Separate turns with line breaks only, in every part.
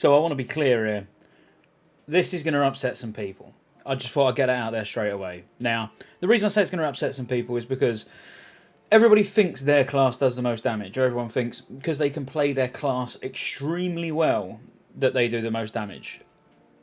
So I want to be clear here. This is going to upset some people. I just thought I'd get it out there straight away. Now, the reason I say it's going to upset some people is because everybody thinks their class does the most damage. Or everyone thinks because they can play their class extremely well that they do the most damage.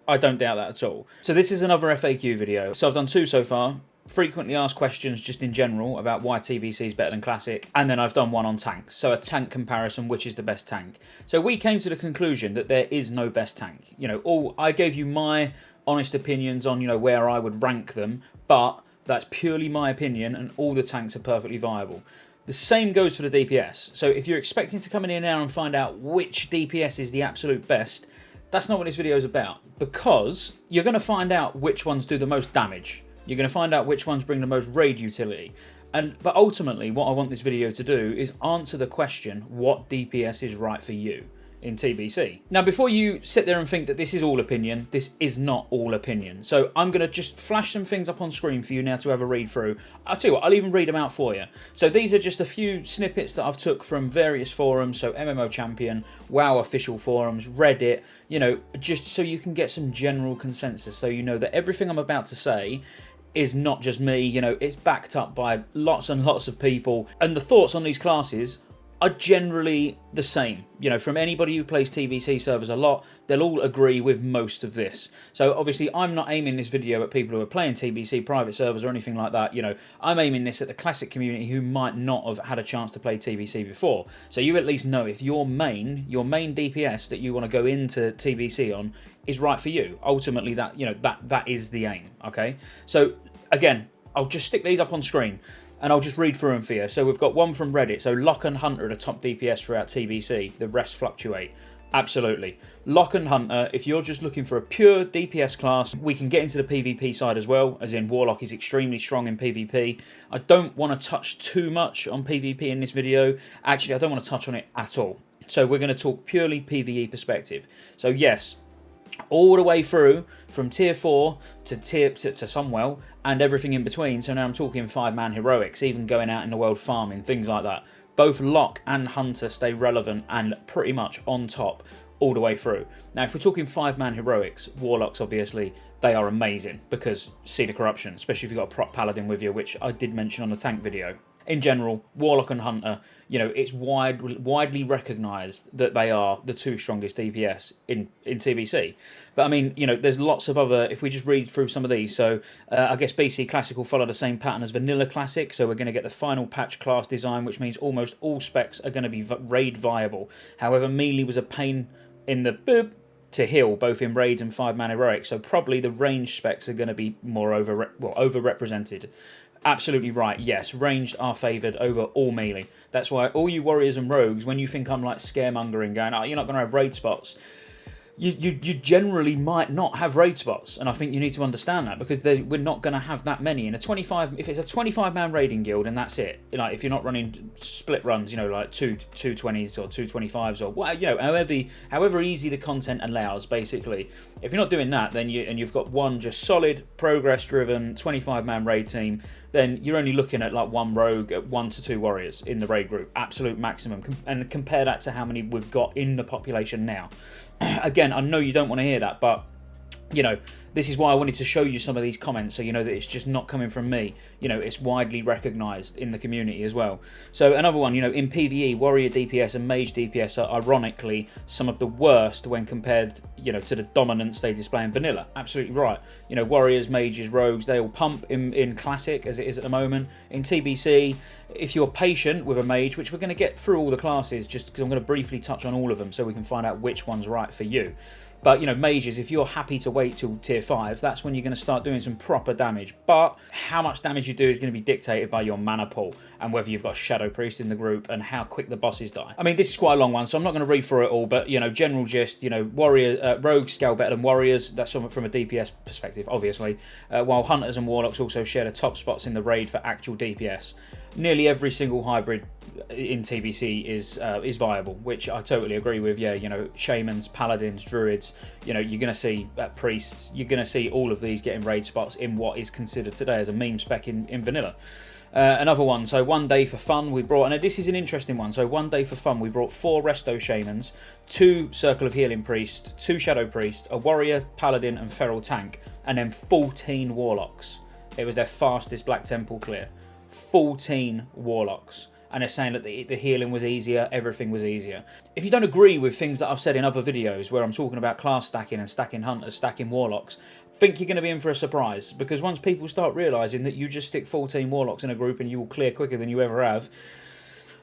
I don't doubt that at all. So this is another FAQ video. So I've done 2 so far. Frequently asked questions just in general about why TBC is better than Classic, and then I've done one on tanks. So a tank comparison, which is the best tank. So we came to the conclusion that there is no best tank. You know, I gave you my honest opinions on, you know, where I would rank them, but that's purely my opinion, and all the tanks are perfectly viable. The same goes for the DPS. So if you're expecting to come in here now and find out which DPS is the absolute best, that's not what this video is about, because you're going to find out which ones do the most damage. You're going to find out which ones bring the most raid utility. But ultimately, what I want this video to do is answer the question, what DPS is right for you in TBC? Now, before you sit there and think that this is all opinion, this is not all opinion. So I'm going to just flash some things up on screen for you now to have a read through. I'll tell you what, I'll even read them out for you. So these are just a few snippets that I've took from various forums, so MMO Champion, WoW official forums, Reddit, you know, just so you can get some general consensus, so you know that everything I'm about to say is not just me, you know, it's backed up by lots and lots of people, and the thoughts on these classes are generally the same. You know, from anybody who plays TBC servers a lot, they'll all agree with most of this. So obviously I'm not aiming this video at people who are playing TBC private servers or anything like that. You know, I'm aiming this at the Classic community who might not have had a chance to play TBC before. So you at least know if your main DPS that you want to go into TBC on is right for you. Ultimately, that, you know, that is the aim. Okay, so again, I'll just stick these up on screen and I'll just read through them for you. So we've got one from Reddit. So Lock and Hunter are the top DPS throughout TBC. The rest fluctuate. Absolutely. Lock and Hunter, if you're just looking for a pure DPS class, we can get into the PvP side as well, as in Warlock is extremely strong in PvP. I don't want to touch too much on PvP in this video. Actually, I don't want to touch on it at all. So we're going to talk purely PvE perspective. So yes, all the way through from tier 4 to Sunwell and everything in between. So now I'm talking 5-man heroics, even going out in the world farming, things like that. Both Lock and Hunter stay relevant and pretty much on top all the way through. Now, if we're talking 5-man heroics, Warlocks, obviously, they are amazing because Seed of Corruption, especially if you've got a prop paladin with you, which I did mention on the tank video. In general, Warlock and Hunter, you know, it's widely recognised that they are the 2 strongest DPS in TBC. But I mean, you know, there's lots of other, if we just read through some of these. So I guess BC Classic will follow the same pattern as Vanilla Classic. So we're going to get the final patch class design, which means almost all specs are going to be raid viable. However, melee was a pain in the boob to heal, both in raids and 5-man heroics. So probably the range specs are going to be more overrepresented. Absolutely right, yes, ranged are favoured over all melee. That's why all you warriors and rogues, when you think I'm like scaremongering, going, oh, you're not going to have raid spots, you generally might not have raid spots, and I think you need to understand that, because we're not going to have that many in a 25. If it's a 25-man raiding guild and that's it, like if you're not running split runs, you know, like 220s or 225s or well, you know, however easy the content allows, basically. If you're not doing that, then you've got one just solid progress-driven 25-man raid team, then you're only looking at like 1 rogue, 1 to 2 warriors in the raid group, absolute maximum. And compare that to how many we've got in the population now. Again, I know you don't want to hear that, but you know, this is why I wanted to show you some of these comments, so you know that it's just not coming from me. You know, it's widely recognised in the community as well. So another one, you know, in PvE, Warrior DPS and Mage DPS are ironically some of the worst when compared, you know, to the dominance they display in Vanilla. Absolutely right. You know, Warriors, Mages, Rogues, they all pump in Classic as it is at the moment. In TBC, if you're patient with a Mage, which we're going to get through all the classes, just because I'm going to briefly touch on all of them so we can find out which one's right for you. But, you know, Mages, if you're happy to wait till tier 5, that's when you're going to start doing some proper damage. But how much damage you do is going to be dictated by your mana pool and whether you've got Shadow Priest in the group and how quick the bosses die. I mean, this is quite a long one, so I'm not going to read through it all. But, you know, general gist, you know, Rogues scale better than Warriors. That's from a DPS perspective, obviously. While Hunters and Warlocks also share the top spots in the raid for actual DPS. nearly every single hybrid in TBC is viable, which I totally agree with. Yeah, you know, Shamans, Paladins, Druids, you know, you're going to see Priests, you're going to see all of these getting raid spots in what is considered today as a meme spec in vanilla. Another one, so one day for fun, we brought, and this is an interesting one, so one day for fun, we brought 4 Resto Shamans, 2 Circle of Healing Priests, 2 Shadow Priests, a Warrior, Paladin and Feral Tank, and then 14 Warlocks. It was their fastest Black Temple clear. 14 Warlocks. And they're saying that the healing was easier, everything was easier. If you don't agree with things that I've said in other videos where I'm talking about class stacking and stacking hunters, stacking warlocks, think you're going to be in for a surprise. Because once people start realising that you just stick 14 warlocks in a group and you will clear quicker than you ever have,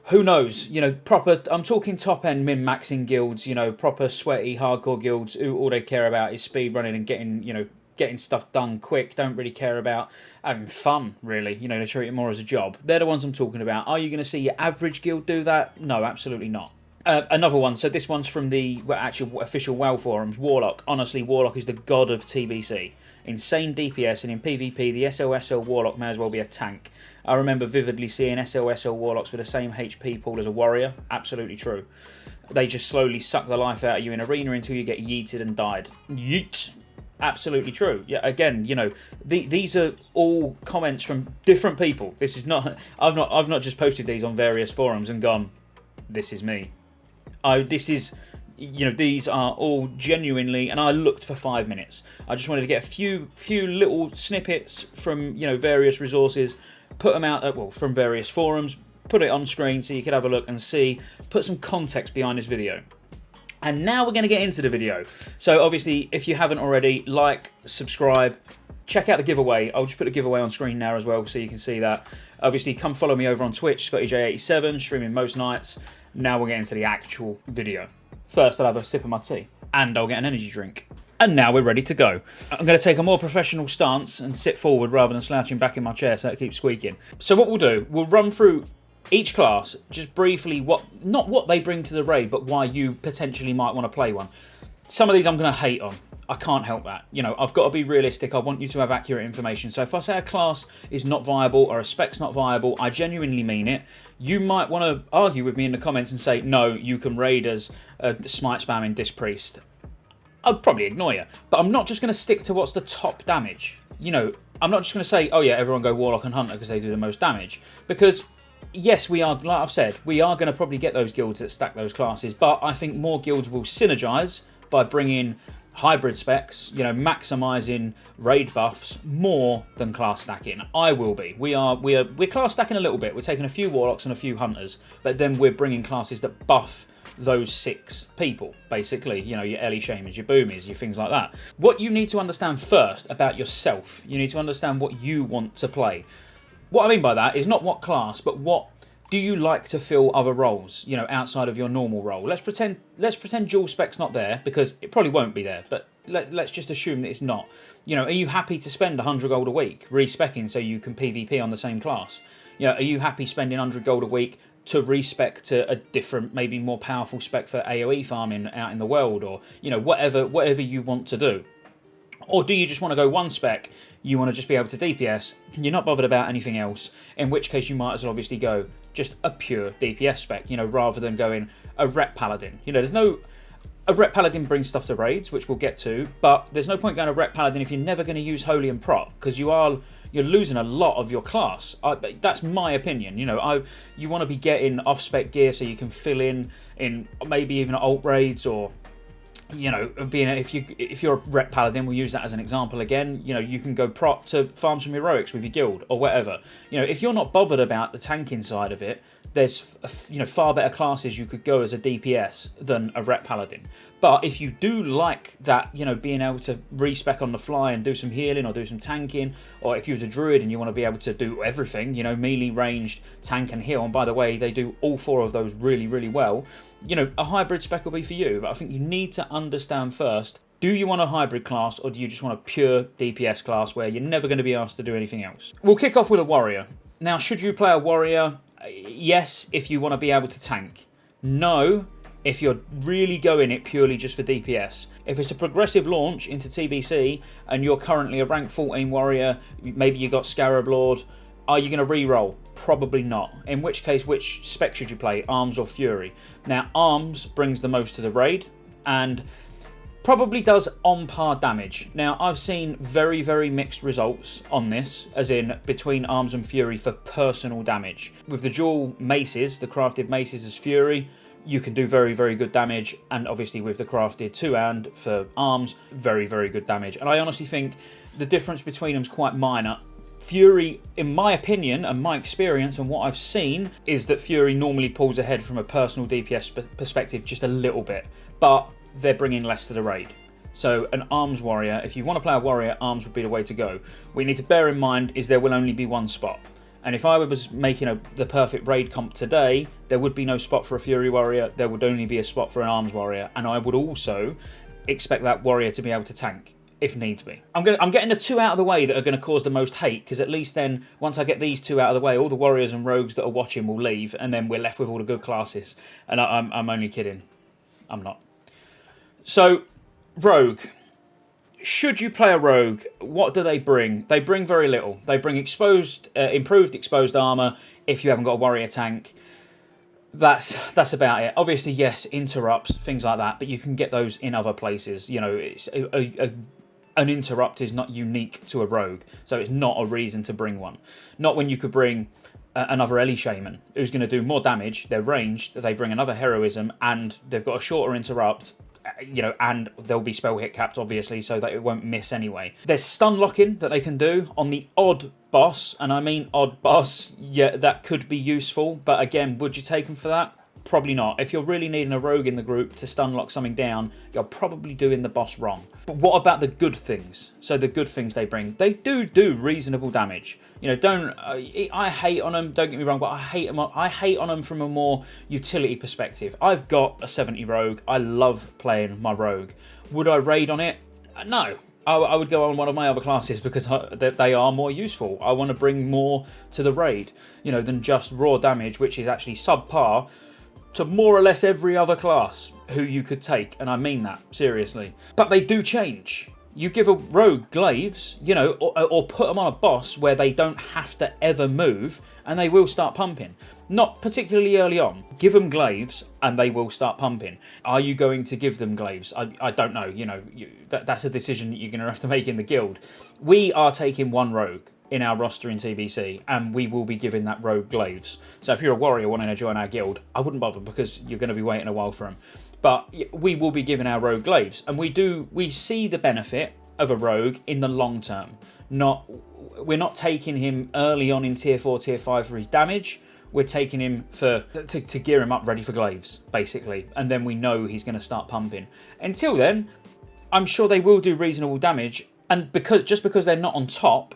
who knows? You know, proper, I'm talking top end min-maxing guilds, you know, proper sweaty hardcore guilds who all they care about is speed running and getting, you know, getting stuff done quick, don't really care about having fun, really. You know, they treat it more as a job. They're the ones I'm talking about. Are you going to see your average guild do that? No, absolutely not. Another one, so this one's from the actual official WoW forums, Warlock. Honestly, Warlock is the god of TBC. Insane DPS, and in PvP, the SOSL Warlock may as well be a tank. I remember vividly seeing SOSL Warlocks with the same HP pool as a Warrior. Absolutely true. They just slowly suck the life out of you in arena until you get yeeted and died. Yeet! Absolutely true. Yeah, again, you know, these are all comments from different people. This is not, I've not just posted these on various forums and gone, this is me. This is, you know, these are all genuinely, and I looked for 5 minutes. I just wanted to get a few little snippets from, you know, various resources, put them out, well, from various forums, put it on screen so you could have a look and see, put some context behind this video. And now we're going to get into the video. So obviously, if you haven't already, like, subscribe, check out the giveaway. I'll just put the giveaway on screen now as well so you can see that. Obviously, come follow me over on Twitch, Scottejaye87, streaming most nights. Now we'll get into the actual video. First, I'll have a sip of my tea, and I'll get an energy drink. And now we're ready to go. I'm going to take a more professional stance and sit forward rather than slouching back in my chair so it keeps squeaking. So what we'll do, we'll run through each class, just briefly, not what they bring to the raid, but why you potentially might want to play one. Some of these I'm going to hate on. I can't help that. You know, I've got to be realistic. I want you to have accurate information. So if I say a class is not viable or a spec's not viable, I genuinely mean it. You might want to argue with me in the comments and say, no, you can raid as a smite spamming disc priest. I'll probably ignore you. But I'm not just going to stick to what's the top damage. You know, I'm not just going to say, oh yeah, everyone go Warlock and Hunter because they do the most damage. Because yes, we are, like I've said, we are going to probably get those guilds that stack those classes, but I think more guilds will synergize by bringing hybrid specs, you know, maximizing raid buffs more than class stacking. I will be. We're class stacking a little bit. We're taking a few Warlocks and a few Hunters, but then we're bringing classes that buff those 6 people, basically. You know, your Ellie Shamans, your Boomies, your things like that. What you need to understand first about yourself, you need to understand what you want to play. What I mean by that is not what class, but what do you like to fill other roles, you know, outside of your normal role. Let's pretend dual spec's not there, because it probably won't be there, but let's just assume that it's not. You know, are you happy to spend 100 gold a week respecking so you can PvP on the same class? You know, are you happy spending 100 gold a week to respec to a different, maybe more powerful spec for AoE farming out in the world, or, you know, whatever you want to do? Or do you just want to go one spec, you want to just be able to DPS, you're not bothered about anything else, in which case you might as well obviously go just a pure DPS spec, you know, rather than going a rep paladin. You know, a rep paladin brings stuff to raids, which we'll get to, but there's no point going a rep paladin if you're never going to use holy and prot, because you're losing a lot of your class. That's my opinion. You know, you want to be getting off spec gear so you can fill in maybe even alt raids, or, you know, if you're a rep paladin, we'll use that as an example again. You know, you can go prot to farm some heroics with your guild or whatever. You know, if you're not bothered about the tanking side of it, there's, you know, far better classes you could go as a DPS than a rep paladin. But if you do like that, you know, being able to respec on the fly and do some healing or do some tanking, or if you're a druid and you want to be able to do everything, you know, melee, ranged, tank and heal, and by the way, they do all 4 of those really, really well, you know, a hybrid spec will be for you. But I think you need to understand first, do you want a hybrid class, or do you just want a pure DPS class where you're never going to be asked to do anything else? We'll kick off with a warrior. Now, should you play a warrior? Yes, if you want to be able to tank. No, if you're really going it purely just for DPS. If it's a progressive launch into TBC and you're currently a rank 14 warrior, maybe you got Scarab Lord, are you going to re-roll? Probably not. In which case, which spec should you play, Arms or Fury? Now, Arms brings the most to the raid, and probably does on par damage. Now, I've seen very, very mixed results on this, as in between Arms and Fury for personal damage. With the dual maces, the crafted maces as Fury, you can do very, very good damage, and obviously with the crafted two-hand for Arms, very, very good damage. And I honestly think the difference between them is quite minor. Fury, in my opinion and my experience and what I've seen, is that Fury normally pulls ahead from a personal DPS perspective just a little bit, but they're bringing less to the raid. So an Arms warrior, if you want to play a warrior, Arms would be the way to go. What you need to bear in mind is there will only be one spot. And if I was making the perfect raid comp today, there would be no spot for a Fury warrior, there would only be a spot for an Arms warrior, and I would also expect that warrior to be able to tank if needs be. I'm getting the two out of the way that are going to cause the most hate, because at least then, once I get these two out of the way, all the warriors and rogues that are watching will leave, and then we're left with all the good classes. And I'm only kidding. I'm not. So, rogue. Should you play a rogue, what do they bring? They bring very little. They bring improved exposed armor if you haven't got a warrior tank. That's about it. Obviously, yes, interrupts, things like that, but you can get those in other places. You know, it's an interrupt is not unique to a rogue, so it's not a reason to bring one. Not when you could bring another Ellie Shaman, who's going to do more damage, they're ranged, they bring another heroism, and they've got a shorter interrupt, you know, and they'll be spell hit capped, obviously, so that it won't miss anyway. There's stun locking that they can do on the odd boss, and I mean odd boss, yeah, that could be useful, but again, would you take them for that? Probably not. If you're really needing a rogue in the group to stun lock something down, you're probably doing the boss wrong. But what about the good things? So the good things they bring, they do reasonable damage. You know, I hate on them, don't get me wrong, but I hate on them from a more utility perspective. I've got a 70 rogue. I love playing my rogue. Would I raid on it? No. I would go on one of my other classes because they are more useful. I want to bring more to the raid, you know, than just raw damage, which is actually subpar to more or less every other class who you could take, and I mean that seriously. But they do change. You give a rogue glaives, you know, or put them on a boss where they don't have to ever move, and they will start pumping. Not particularly early on. Give them glaives, and they will start pumping. Are you going to give them glaives? I don't know. You know, that's a decision that you're going to have to make in the guild. We are taking one rogue in our roster in TBC, and we will be giving that rogue glaives. So if you're a warrior wanting to join our guild, I wouldn't bother because you're going to be waiting a while for them. But we will be giving our rogue glaives, and we see the benefit of a rogue in the long term. We're not taking him early on in tier 4, tier 5 for his damage. We're taking him to gear him up ready for glaives, basically, and then we know he's going to start pumping. Until then, I'm sure they will do reasonable damage, and just because they're not on top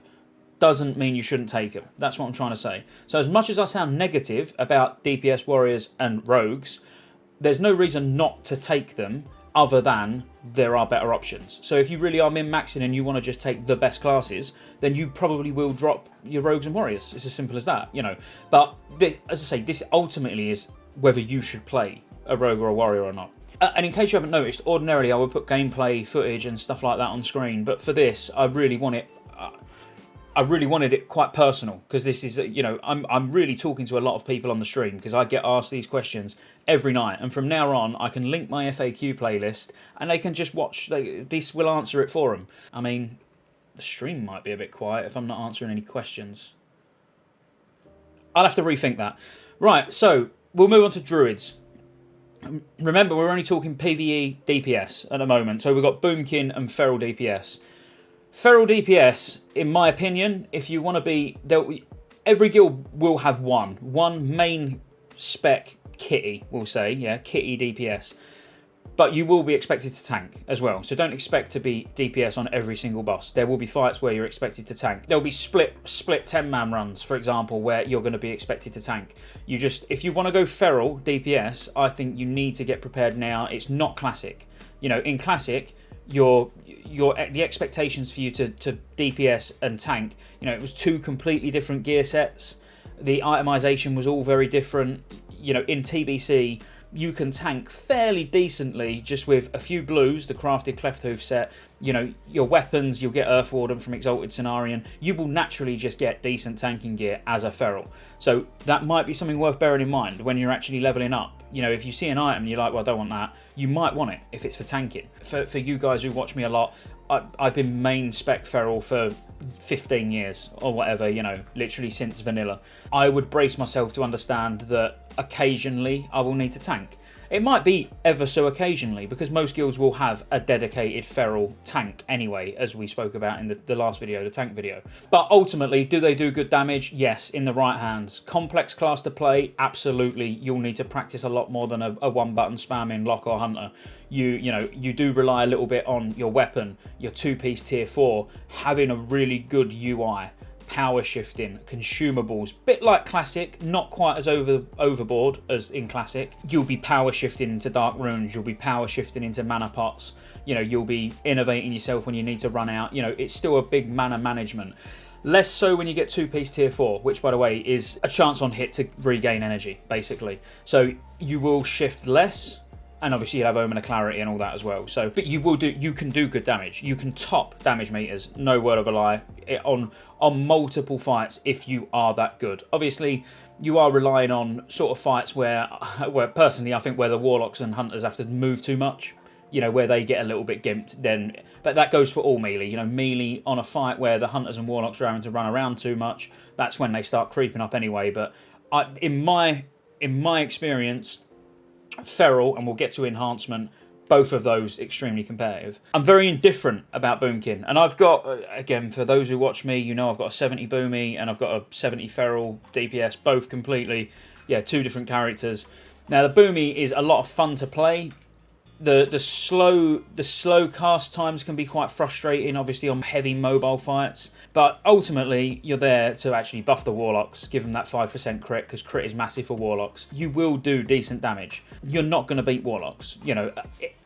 doesn't mean you shouldn't take them. That's what I'm trying to say. So as much as I sound negative about DPS warriors and rogues, there's no reason not to take them other than there are better options. So if you really are min-maxing and you want to just take the best classes, then you probably will drop your rogues and warriors. It's as simple as that, you know. But as I say, this ultimately is whether you should play a rogue or a warrior or not. And in case you haven't noticed, ordinarily I would put gameplay footage and stuff like that on screen, but for this, I really wanted it quite personal, because this is, you know, I'm really talking to a lot of people on the stream because I get asked these questions every night, and from now on I can link my FAQ playlist and they can just watch. This will answer it for them. I mean, the stream might be a bit quiet if I'm not answering any questions. I'll have to rethink that. Right, so we'll move on to Druids. Remember, we're only talking PvE DPS at the moment, so we've got Boomkin and Feral DPS. Feral DPS, in my opinion, if you want to be... every guild will have one main spec kitty, we'll say, yeah, kitty DPS. But you will be expected to tank as well, so don't expect to be DPS on every single boss. There will be fights where you're expected to tank. There'll be split 10-man runs, for example, where you're going to be expected to tank. If you want to go Feral DPS, I think you need to get prepared now. It's not Classic. You know, in Classic, the expectations for you to DPS and tank, you know, it was two completely different gear sets. The itemization was all very different. You know, in TBC, you can tank fairly decently just with a few blues, the crafted Clefthoof set, you know, your weapons, you'll get Earth Warden from Exalted Cenarion. You will naturally just get decent tanking gear as a feral. So that might be something worth bearing in mind when you're actually leveling up. You know, if you see an item and you're like, well, I don't want that, you might want it if it's for tanking. For you guys who watch me a lot, I've been main spec feral for 15 years or whatever, you know, literally since vanilla. I would brace myself to understand that occasionally I will need to tank. It might be ever so occasionally, because most guilds will have a dedicated feral tank anyway, as we spoke about in the last video, the tank video. But ultimately, do they do good damage? Yes, in the right hands. Complex class to play? Absolutely. You'll need to practice a lot more than a one-button spam in Lock or Hunter. You know, you do rely a little bit on your weapon, your two-piece tier 4, having a really good UI. Power shifting, consumables, bit like Classic, not quite as overboard as in Classic. You'll be power shifting into Dark Runes, you'll be power shifting into mana pots, you know, you'll be innovating yourself when you need to run out. You know, it's still a big mana management. Less so when you get two-piece tier 4, which by the way is a chance on hit to regain energy, basically. So you will shift less, and obviously you'll have Omen of Clarity and all that as well. So, but you can do good damage. You can top damage meters, no word of a lie, on multiple fights if you are that good. Obviously, you are relying on sort of fights where personally I think where the Warlocks and Hunters have to move too much. You know, where they get a little bit gimped, then, but that goes for all melee. You know, melee on a fight where the Hunters and Warlocks are having to run around too much, that's when they start creeping up anyway. But in my experience, feral, and we'll get to enhancement, both of those extremely competitive. I'm very indifferent about Boomkin, and I've got, again, for those who watch me, you know I've got a 70 Boomy and I've got a 70 feral DPS, both completely, yeah, two different characters. Now the Boomy is a lot of fun to play. The slow cast times can be quite frustrating, obviously on heavy mobile fights, but ultimately you're there to actually buff the Warlocks, give them that 5% crit, because crit is massive for Warlocks. You will do decent damage. You're not going to beat Warlocks. You know,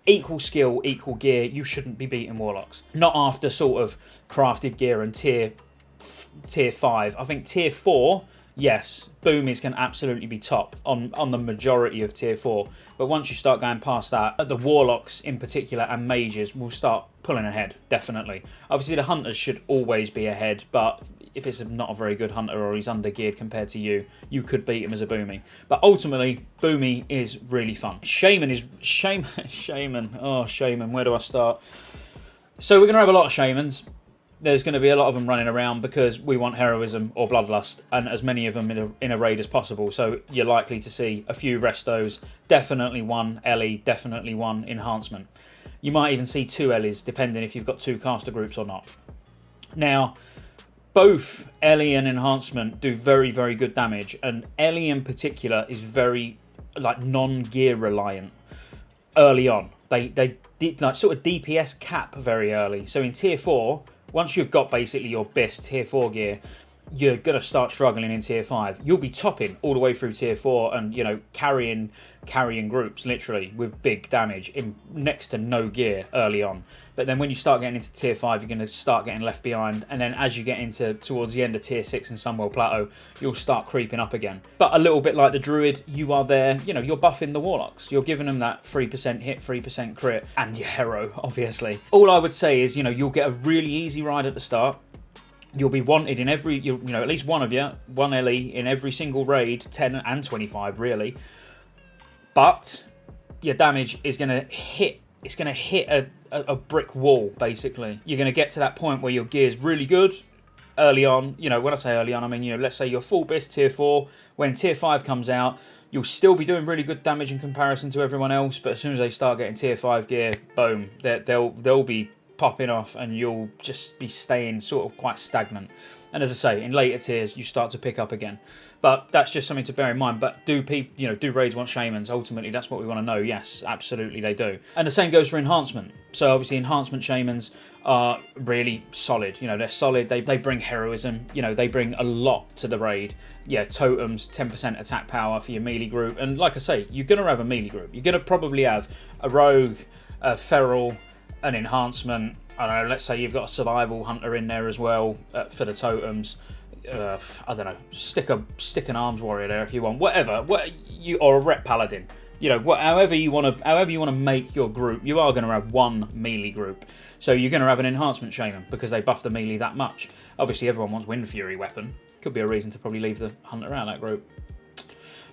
equal skill, equal gear, you shouldn't be beating Warlocks. Not after sort of crafted gear and tier 5. I think tier 4, yes, Boomies can absolutely be top on the majority of tier 4. But once you start going past that, the Warlocks in particular and Mages will start pulling ahead, definitely. Obviously the Hunters should always be ahead, but if it's not a very good Hunter or he's under-geared compared to you, you could beat him as a Boomy. But ultimately, Boomy is really fun. Shaman, where do I start? So we're going to have a lot of Shamans. There's going to be a lot of them running around because we want heroism or bloodlust, and as many of them in a raid as possible. So you're likely to see a few restos, definitely one Ellie, definitely one enhancement. You might even see two Ellies, depending if you've got two caster groups or not. Now, both Ellie and enhancement do very, very good damage, and Ellie in particular is very like non-gear reliant early on. They did like sort of DPS cap very early. So in tier 4. Once you've got basically your best tier 4 gear, you're going to start struggling in tier 5. You'll be topping all the way through tier 4 and, you know, carrying groups, literally, with big damage in next to no gear early on. But then when you start getting into tier 5, you're going to start getting left behind. And then as you get into towards the end of tier 6 and Sunwell Plateau, you'll start creeping up again. But a little bit like the Druid, you are there, you know, you're buffing the Warlocks. You're giving them that 3% hit, 3% crit, and your hero, obviously. All I would say is, you know, you'll get a really easy ride at the start. You'll be wanted in every, you know, at least one of you, one Ellie in every single raid, 10 and 25 really. But your damage is going to hit, it's going to hit a brick wall, basically. You're going to get to that point where your gear's really good early on. You know, when I say early on, I mean, you know, let's say you're full best tier 4. When tier 5 comes out, you'll still be doing really good damage in comparison to everyone else. But as soon as they start getting tier 5 gear, boom, they'll be popping off and you'll just be staying sort of quite stagnant. And as I say, in later tiers you start to pick up again. But that's just something to bear in mind. But do raids want Shamans? Ultimately, that's what we want to know. Yes, absolutely they do. And the same goes for enhancement. So obviously enhancement Shamans are really solid. You know, they're solid. They bring heroism. You know, they bring a lot to the raid. Yeah, totems, 10% attack power for your melee group. And like I say, you're going to have a melee group. You're going to probably have a rogue, a feral, an enhancement. I don't know, let's say you've got a survival hunter in there as well for the totems. I don't know, stick an arms warrior there if you want. Whatever, or a rep paladin. You know, however you want to make your group, you are going to have one melee group. So you're going to have an enhancement shaman because they buff the melee that much. Obviously, everyone wants Wind Fury weapon. Could be a reason to probably leave the hunter out of that group.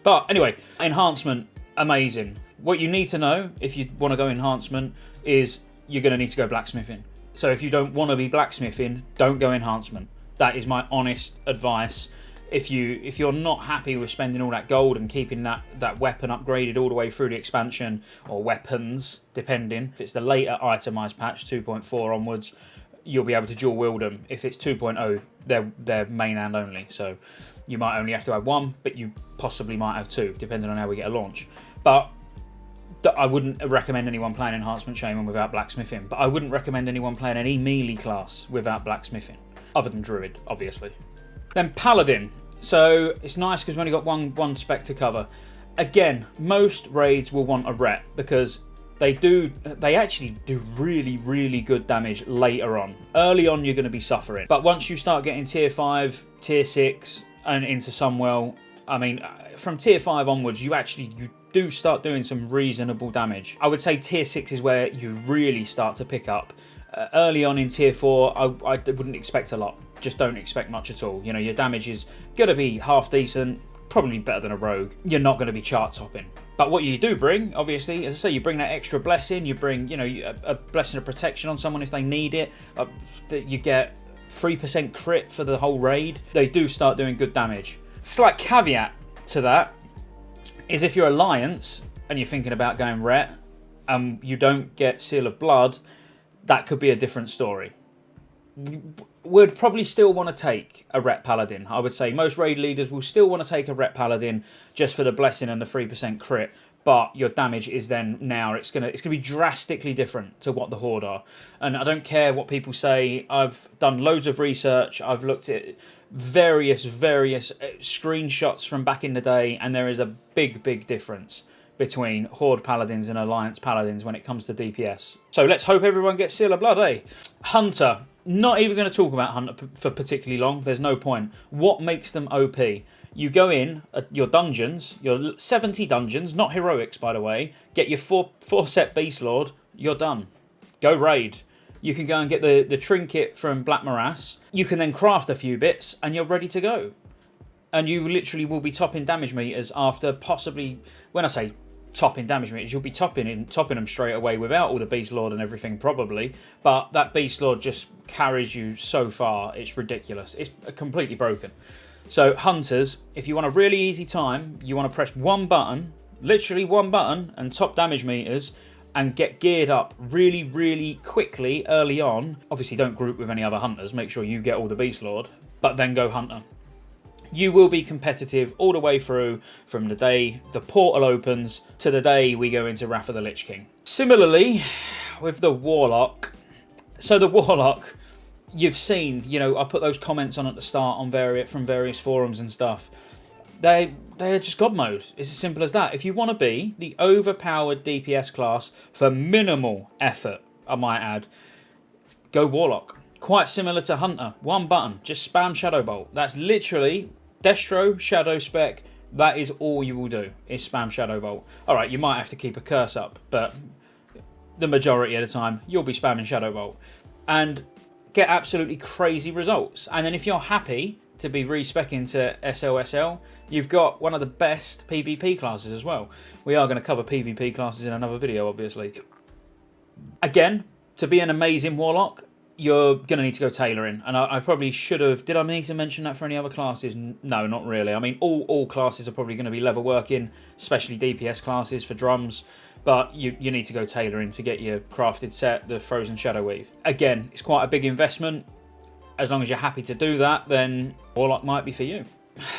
But anyway, enhancement, amazing. What you need to know if you want to go enhancement is you're going to need to go blacksmithing. So if you don't want to be blacksmithing, don't go enhancement. That is my honest advice. If you're not happy with spending all that gold and keeping that weapon upgraded all the way through the expansion, or weapons, depending. If it's the later itemized patch, 2.4 onwards, you'll be able to dual wield them. If it's 2.0, they're main hand only. So you might only have to have one, but you possibly might have two, depending on how we get a launch. But I wouldn't recommend anyone playing Enhancement Shaman without blacksmithing. But I wouldn't recommend anyone playing any melee class without blacksmithing, other than Druid, obviously. Then Paladin. So it's nice because we've only got one spec to cover. Again, most raids will want a rep because they actually do really, really good damage later on. Early on, you're going to be suffering. But once you start getting tier 5, tier 6, and into Sunwell, I mean, from tier 5 onwards, you do start doing some reasonable damage. I would say tier 6 is where you really start to pick up. Early on in tier 4, I wouldn't expect a lot. Just don't expect much at all. You know, your damage is going to be half decent, probably better than a rogue. You're not going to be chart topping. But what you do bring, obviously, as I say, you bring that extra blessing. You bring, you know, a blessing of protection on someone if they need it. You get 3% crit for the whole raid. They do start doing good damage. Slight caveat to that is if you're Alliance and you're thinking about going ret and you don't get Seal of Blood, that could be a different story. Would probably still want to take a Ret Paladin. I would say most raid leaders will still want to take a Ret Paladin just for the blessing and the 3% crit. But your damage is then now it's gonna be drastically different to what the Horde are. And I don't care what people say. I've done loads of research. I've looked at various screenshots from back in the day, and there is a big difference between Horde Paladins and Alliance Paladins when it comes to DPS. So let's hope everyone gets Seal of Blood, eh? Hunter. Not even going to talk about Hunter for particularly long. There's no point. What makes them OP? You go in your dungeons, your 70 dungeons, not heroics by the way, get your 4 set Beast Lord, you're done. Go raid. You can go and get the trinket from Black Morass. You can then craft a few bits and you're ready to go. And you literally will be topping damage meters after possibly, when I say topping damage meters, you'll be topping them straight away without all the Beast Lord and everything probably, but that Beast Lord just carries you so far, it's ridiculous. It's completely broken. So Hunters, if you want a really easy time, you want to press one button, literally one button, and top damage meters and get geared up really quickly early on. Obviously don't group with any other Hunters, make sure you get all the Beast Lord, but then go Hunter. You will be competitive all the way through from the day the portal opens to the day we go into Wrath of the Lich King. Similarly, with the Warlock. So the Warlock, you've seen, you know, I put those comments on at the start on from various forums and stuff. They are just God mode. It's as simple as that. If you want to be the overpowered DPS class for minimal effort, I might add, go Warlock. Quite similar to Hunter. One button, just spam Shadow Bolt. That's literally Destro, Shadow Spec. That is all you will do, is spam Shadow Bolt. Alright, you might have to keep a curse up, but the majority of the time, you'll be spamming Shadow Bolt. And get absolutely crazy results. And then if you're happy to be respecking to SLSL, you've got one of the best PvP classes as well. We are going to cover PvP classes in another video, obviously. Again, to be an amazing Warlock, you're going to need to go tailoring. And I probably should have... Did I need to mention that for any other classes? No, not really. I mean, all classes are probably going to be level working, especially DPS classes for drums. But you need to go tailoring to get your crafted set, the Frozen Shadow Weave. Again, it's quite a big investment. As long as you're happy to do that, then Warlock might be for you.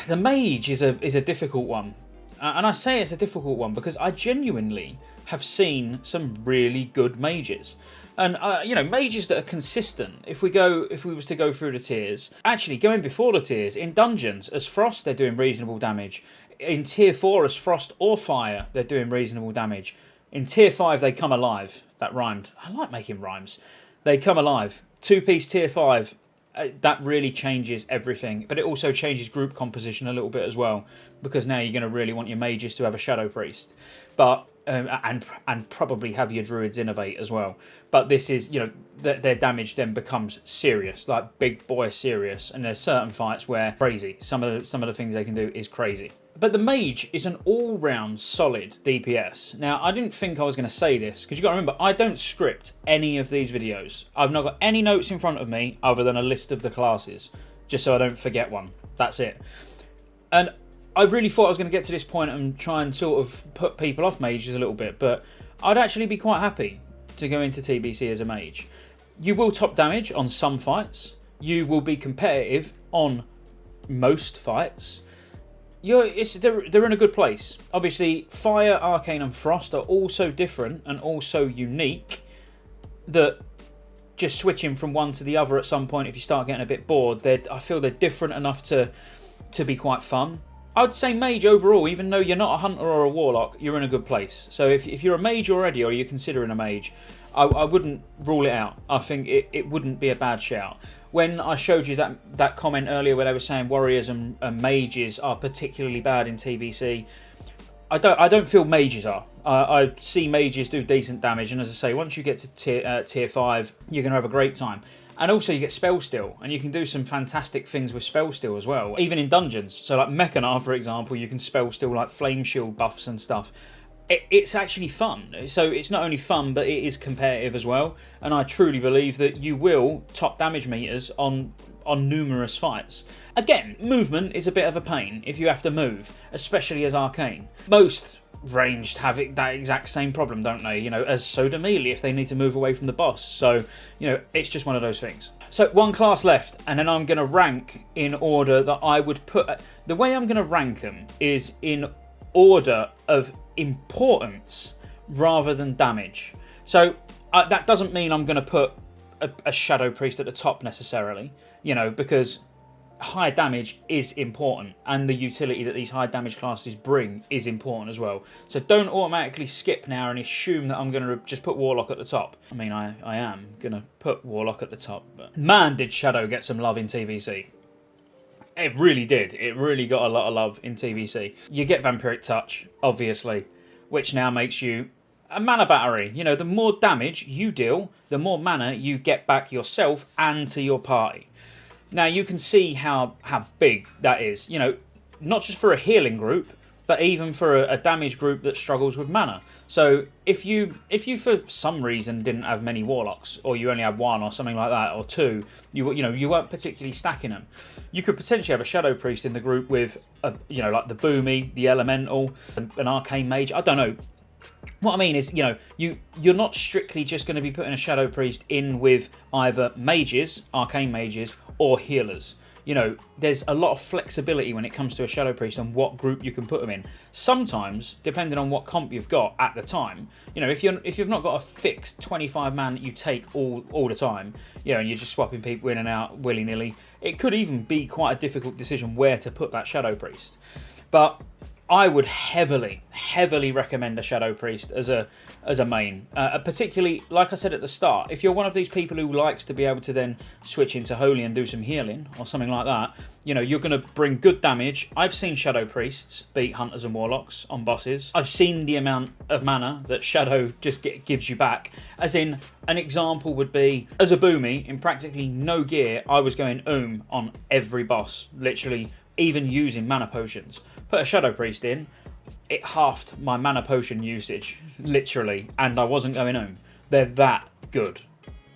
The Mage is a difficult one. And I say it's a difficult one because I genuinely have seen some really good mages. And, you know, mages that are consistent. If we was to go through the tiers, actually going before the tiers, in dungeons, as Frost, they're doing reasonable damage. In tier 4, as Frost or Fire, they're doing reasonable damage. In tier 5, they come alive. That rhymed. I like making rhymes. They come alive. 2-piece tier 5, that really changes everything. But it also changes group composition a little bit as well, because now you're going to really want your mages to have a Shadow Priest, but and probably have your Druids innovate as well. But this is, you know, their damage then becomes serious, like big boy serious. And there's certain fights where crazy. Some of the things they can do is crazy. But the Mage is an all-round solid DPS. Now, I didn't think I was going to say this, because you've got to remember, I don't script any of these videos. I've not got any notes in front of me other than a list of the classes, just so I don't forget one. That's it. And I really thought I was going to get to this point and try and sort of put people off mages a little bit, but I'd actually be quite happy to go into TBC as a mage. You will top damage on some fights. You will be competitive on most fights. They're in a good place. Obviously, Fire, Arcane and Frost are also different and also unique, that just switching from one to the other at some point, if you start getting a bit bored, I feel they're different enough to be quite fun. I'd say Mage overall, even though you're not a Hunter or a Warlock, you're in a good place. So if you're a Mage already, or you're considering a Mage, I wouldn't rule it out. I think it wouldn't be a bad shout. When I showed you that comment earlier where they were saying Warriors and Mages are particularly bad in TBC, I don't feel Mages are. I see Mages do decent damage, and as I say, once you get to tier 5, you're going to have a great time. And also you get Spell Steal, and you can do some fantastic things with Spell Steal as well, even in dungeons. So like Mechana, for example, you can Spell Steal like Flame Shield buffs and stuff. It's actually fun. So it's not only fun, but it is competitive as well. And I truly believe that you will top damage meters on numerous fights. Again, movement is a bit of a pain if you have to move, especially as Arcane. Most ranged have that exact same problem, don't they? You know, as so do melee if they need to move away from the boss. So, you know, it's just one of those things. So one class left, and then I'm going to rank in order that I would put. The way I'm going to rank them is in order of importance rather than damage. So that doesn't mean I'm going to put a Shadow Priest at the top necessarily, you know, because high damage is important, and the utility that these high damage classes bring is important as well. So don't automatically skip now and assume that I'm going to just put Warlock at the top. I mean, I am going to put Warlock at the top, but man, did Shadow get some love in TBC. It really did. It really got a lot of love in TBC. You get Vampiric Touch, obviously, which now makes you a mana battery. You know, the more damage you deal, the more mana you get back yourself and to your party. Now, you can see how big that is. You know, not just for a healing group, but even for a damage group that struggles with mana. So if you for some reason didn't have many Warlocks, or you only had one or something like that, or two, you weren't particularly stacking them, you could potentially have a Shadow Priest in the group with like the Boomy, the Elemental, an Arcane Mage. I don't know. What I mean is, you know, you're not strictly just going to be putting a Shadow Priest in with either mages, Arcane Mages, or healers. You know, there's a lot of flexibility when it comes to a Shadow Priest and what group you can put them in. Sometimes, depending on what comp you've got at the time, you know, if you've not got a fixed 25 man that you take all the time, you know, and you're just swapping people in and out willy-nilly, it could even be quite a difficult decision where to put that Shadow Priest. But I would heavily recommend a Shadow Priest as a main. Particularly, like I said at the start, if you're one of these people who likes to be able to then switch into Holy and do some healing or something like that, you know, you're going to bring good damage. I've seen Shadow Priests beat Hunters and Warlocks on bosses. I've seen the amount of mana that Shadow just gives you back. As in, an example would be, as a Boomy, in practically no gear, I was going on every boss, literally, even using mana potions. Put a Shadow Priest in, it halved my mana potion usage, literally, and I wasn't going home. They're that good.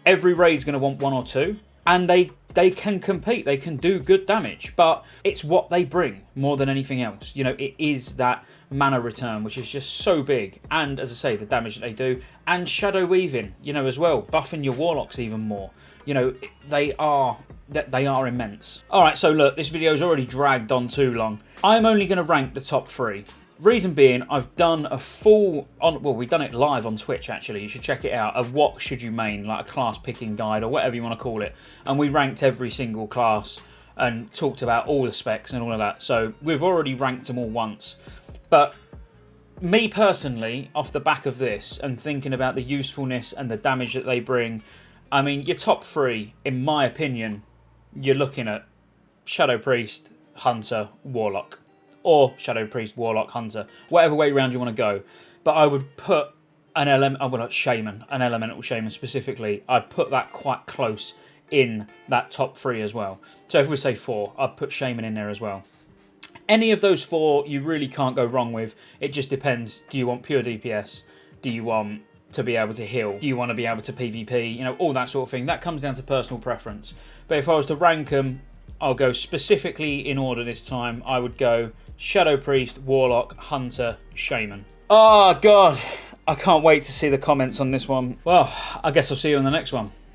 Every raid's going to want one or two, and they can compete, they can do good damage, but it's what they bring more than anything else. You know, it is that mana return, which is just so big, and as I say, the damage that they do, and Shadow Weaving, you know, as well, buffing your Warlocks even more. You know, they are immense. Alright, so look, this video's already dragged on too long. I'm only going to rank the top 3. Reason being, I've done a we've done it live on Twitch actually, you should check it out, of what should you main, like a class picking guide or whatever you want to call it. And we ranked every single class and talked about all the specs and all of that. So we've already ranked them all once. But me personally, off the back of this and thinking about the usefulness and the damage that they bring, I mean, your top 3, in my opinion, you're looking at Shadow Priest, Hunter, Warlock. Or Shadow Priest, Warlock, Hunter. Whatever way around you want to go. But I would put Shaman, an Elemental Shaman specifically, I'd put that quite close in that top 3 as well. So if we say 4, I'd put Shaman in there as well. Any of those 4 you really can't go wrong with. It just depends. Do you want pure DPS? Do you want to be able to heal? Do you want to be able to PvP? You know, all that sort of thing. That comes down to personal preference. But if I was to rank them, I'll go specifically in order this time. I would go Shadow Priest, Warlock, Hunter, Shaman. Oh, God. I can't wait to see the comments on this one. Well, I guess I'll see you on the next one.